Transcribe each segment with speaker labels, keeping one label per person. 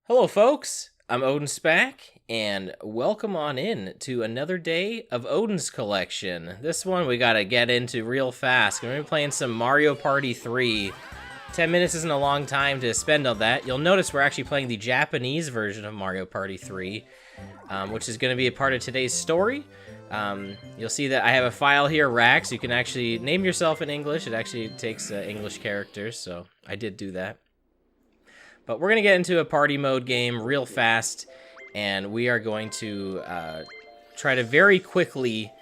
Speaker 1: Hello, folks. I'm OdinSpack, and welcome on in to another day of Odin's Collection. This one we gotta get into real fast. We're gonna be playing some Mario Party 3. 10 minutes isn't a long time to spend on that. You'll notice we're actually playing the Japanese version of Mario Party 3, which is gonna be a part of today's story. You'll see that I have a file here, Rax. You can actually name yourself in English. It actually takes English characters, so I did do that. But we're going to get into a party mode game real fast, and we are going to try to very quickly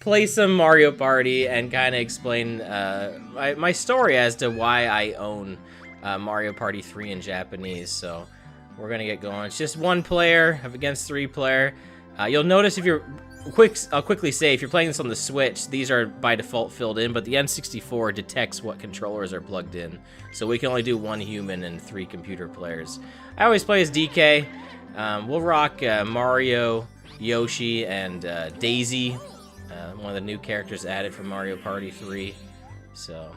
Speaker 1: play some Mario Party and kind of explain my story as to why I own Mario Party 3 in Japanese. So we're going to get going. It's just one player against 3 player. You'll notice if you're... I'll quickly say, if you're playing this on the Switch, these are by default filled in, but the N64 detects what controllers are plugged in, so we can only do 1 human and 3 computer players. I always play as DK. We'll rock Mario, Yoshi, and Daisy, one of the new characters added from Mario Party 3. So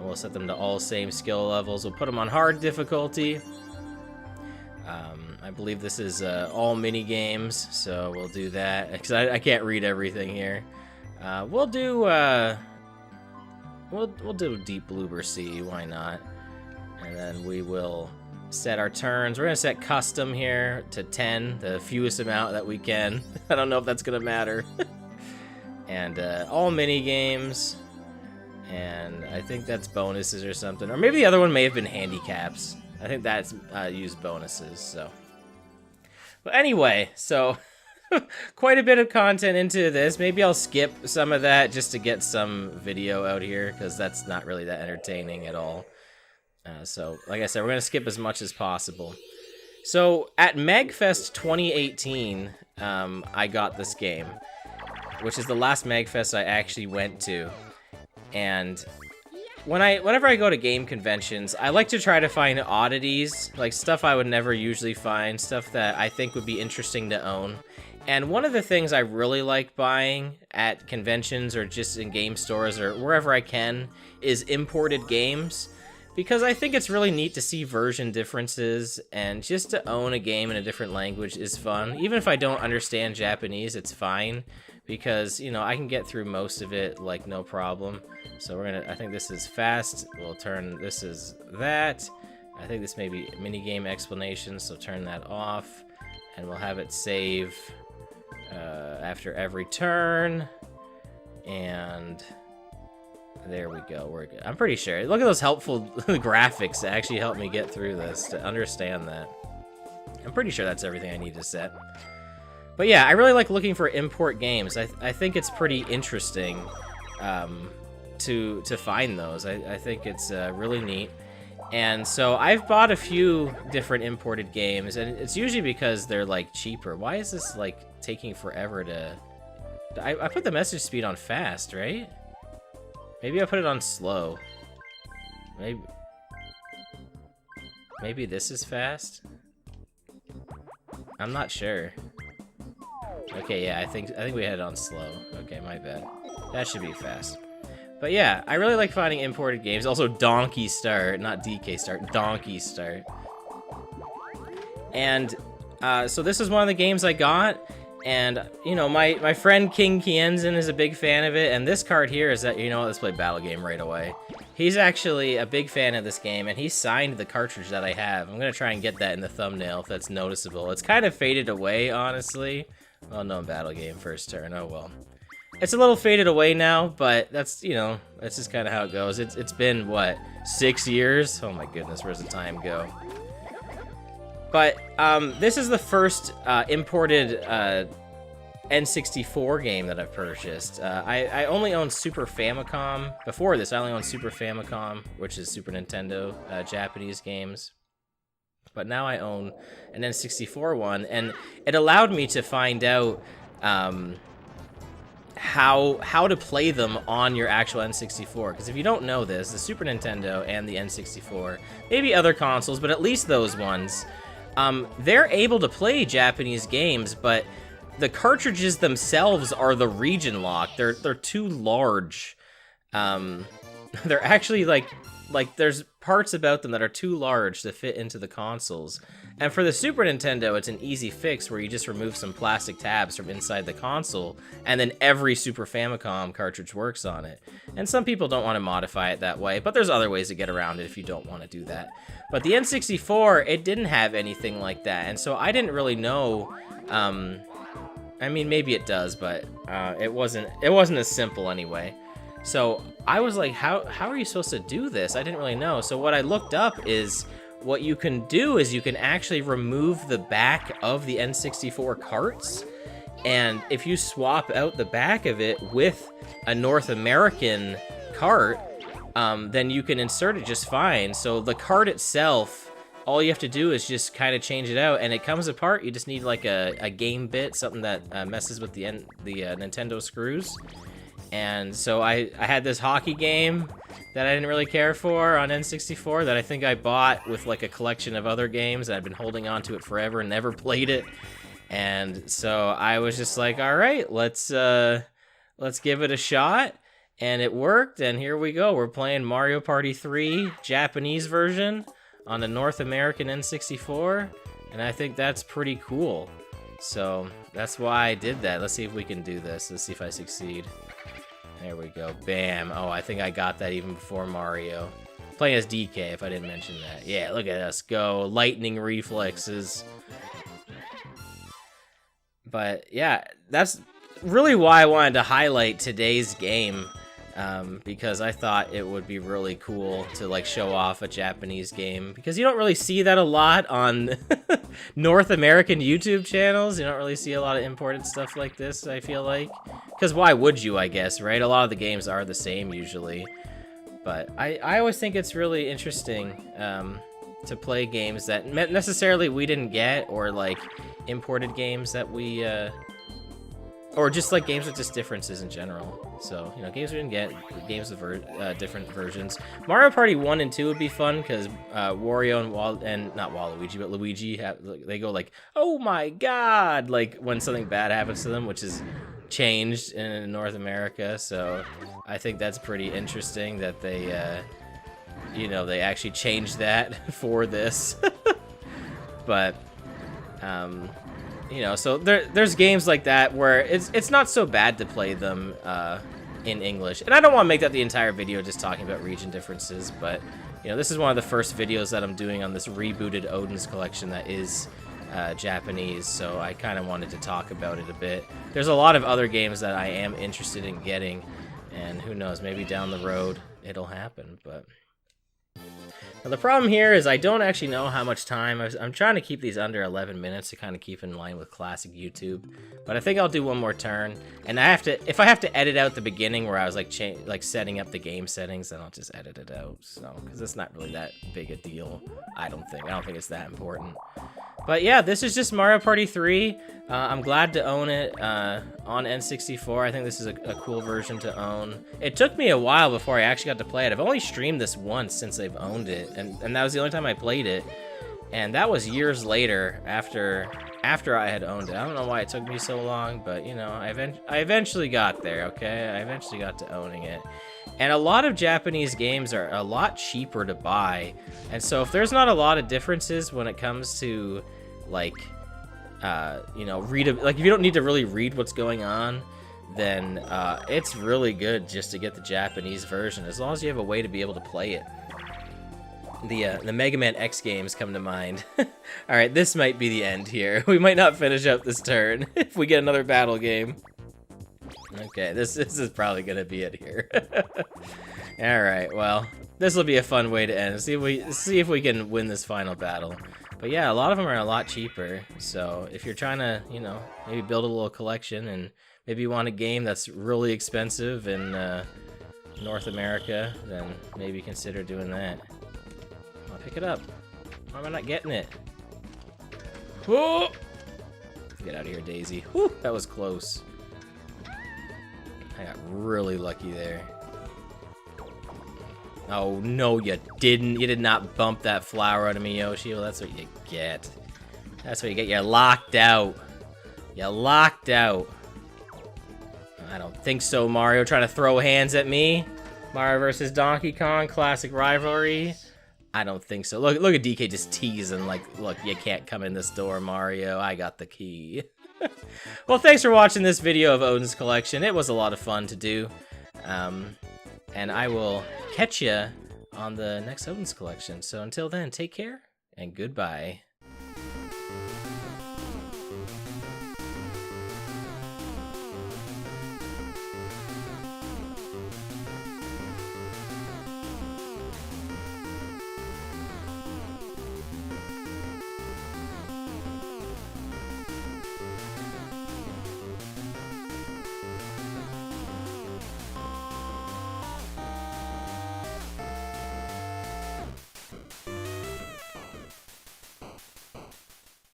Speaker 1: we'll set them to all same skill levels. We'll put them on hard difficulty. I believe this is all mini games, so we'll do that because I can't read everything here. We'll do Deep Bloober Sea, why not? And then we will set our turns. We're gonna set custom here to 10, the fewest amount that we can. I don't know if that's gonna matter. And all mini games, and I think that's bonuses or something, or maybe the other one may have been handicaps. I think that's used bonuses, so. But anyway, so quite a bit of content into this. Maybe I'll skip some of that just to get some video out here, because that's not really that entertaining at all. So, like I said, we're going to skip as much as possible. So, at MagFest 2018, I got this game, which is the last MagFest I actually went to. And whenever I go to game conventions, I like to try to find oddities, like stuff I would never usually find, stuff that I think would be interesting to own. And one of the things I really like buying at conventions or just in game stores or wherever I can is imported games, because I think it's really neat to see version differences, and just to own a game in a different language is fun. Even if I don't understand Japanese, it's fine, because, you know, I can get through most of it, like, no problem. So we're gonna, I think this is fast, we'll turn, this is that. I think this may be minigame explanation, so turn that off. And we'll have it save after every turn. And there we go, we're good. I'm pretty sure. Look at those helpful graphics that actually helped me get through this, to understand that. I'm pretty sure that's everything I need to set. But yeah, I really like looking for import games. I think it's pretty interesting to find those. I think it's really neat. And so I've bought a few different imported games, and it's usually because they're like cheaper. Why is this like taking forever to... I put the message speed on fast, right? Maybe I put it on slow. Maybe this is fast? I'm not sure. Okay, yeah, I think we had it on slow. Okay, my bad. That should be fast. But yeah, I really like finding imported games. Also, Donkey Start, not DK Start, Donkey Start. And so this is one of the games I got, and you know, my friend King Kienzen is a big fan of it, and this card here is that, you know what, let's play Battle Game right away. He's actually a big fan of this game, and he signed the cartridge that I have. I'm gonna try and get that in the thumbnail if that's noticeable. It's kind of faded away, honestly. Oh no, Battle Game, first turn, oh well. It's a little faded away now, but that's, you know, that's just kind of how it goes. It's been, what, 6 years? Oh my goodness, where's the time go? But this is the first imported N64 game that I've purchased. I only owned Super Famicom. Before this, I only owned Super Famicom, which is Super Nintendo Japanese games. But now I own an N64 one, and it allowed me to find out how to play them on your actual N64. Because if you don't know this, the Super Nintendo and the N64, maybe other consoles, but at least those ones, they're able to play Japanese games, but the cartridges themselves are the region locked. They're too large. They're actually like like, there's parts about them that are too large to fit into the consoles. And for the Super Nintendo, it's an easy fix where you just remove some plastic tabs from inside the console, and then every Super Famicom cartridge works on it. And some people don't want to modify it that way, but there's other ways to get around it if you don't want to do that. But the N64, it didn't have anything like that, and so I didn't really know, I mean, maybe it does, but it wasn't as simple anyway. So I was like, how are you supposed to do this? I didn't really know. So what I looked up is what you can do is you can actually remove the back of the N64 carts. And if you swap out the back of it with a North American cart, then you can insert it just fine. So the cart itself, all you have to do is just kind of change it out, and it comes apart. You just need like a game bit, something that messes with the Nintendo screws. And so I had this hockey game that I didn't really care for on N64 that I think I bought with like a collection of other games, and I've been holding on to it forever and never played it. And so I was just like, all right, let's give it a shot. And it worked, and here we go. We're playing Mario Party 3 Japanese version on the North American N64, and I think that's pretty cool. So that's why I did that. Let's see if we can do this. Let's see if I succeed. There we go. Bam. Oh, I think I got that even before Mario. Playing as DK, if I didn't mention that. Yeah, look at us go. Lightning reflexes. But yeah, that's really why I wanted to highlight today's game. Because I thought it would be really cool to like show off a Japanese game, because you don't really see that a lot on North American YouTube channels. You don't really see a lot of imported stuff like this, I feel like, because why would you, I guess, right? A lot of the games are the same usually, but I always think it's really interesting to play games that necessarily we didn't get, or like imported games that we or just like games with just differences in general. So, you know, games we didn't get, games with different versions. Mario Party 1 and 2 would be fun, because Wario and not Waluigi, but Luigi, they go like, oh my god, like when something bad happens to them, which is changed in North America. So I think that's pretty interesting that they, you know, they actually changed that for this. But, you know, so there's games like that where it's not so bad to play them in English. And I don't want to make that the entire video just talking about region differences, but, you know, this is one of the first videos that I'm doing on this rebooted Odin's collection that is Japanese, so I kind of wanted to talk about it a bit. There's a lot of other games that I am interested in getting, and who knows, maybe down the road it'll happen, but... Now the problem here is I don't actually know how much time. I'm trying to keep these under 11 minutes to kind of keep in line with classic YouTube. But I think I'll do one more turn. And if I have to edit out the beginning where I was like setting up the game settings, then I'll just edit it out. So, because it's not really that big a deal, I don't think it's that important. But yeah, this is just Mario Party 3. I'm glad to own it on N64. I think this is a cool version to own. It took me a while before I actually got to play it. I've only streamed this once since I've owned it, and that was the only time I played it. And that was years later after I had owned it. I don't know why it took me so long, but you know, I eventually got there, okay? I eventually got to owning it. And a lot of Japanese games are a lot cheaper to buy. And so if there's not a lot of differences when it comes to, like, you know, like if you don't need to really read what's going on, then it's really good just to get the Japanese version, as long as you have a way to be able to play it. The Mega Man X games come to mind. Alright, this might be the end here. We might not finish up this turn if we get another battle game. Okay, this is probably gonna be it here. Alright, well, this will be a fun way to end. See if we can win this final battle. But yeah, a lot of them are a lot cheaper. So if you're trying to, you know, maybe build a little collection, and maybe you want a game that's really expensive in North America, then maybe consider doing that. I'll pick it up. Why am I not getting it? Whoa! Get out of here, Daisy. Whew, that was close. I got really lucky there. Oh, no, you didn't. You did not bump that flower out of me, Yoshi. Well, that's what you get. That's what you get. You're locked out. You're locked out. I don't think so, Mario. Trying to throw hands at me? Mario versus Donkey Kong, classic rivalry. I don't think so. Look at DK just teasing, like, look, you can't come in this door, Mario. I got the key. Well, thanks for watching this video of Odin's Collection. It was a lot of fun to do. And I will catch you on the next Odin's Collection. So until then, take care and goodbye.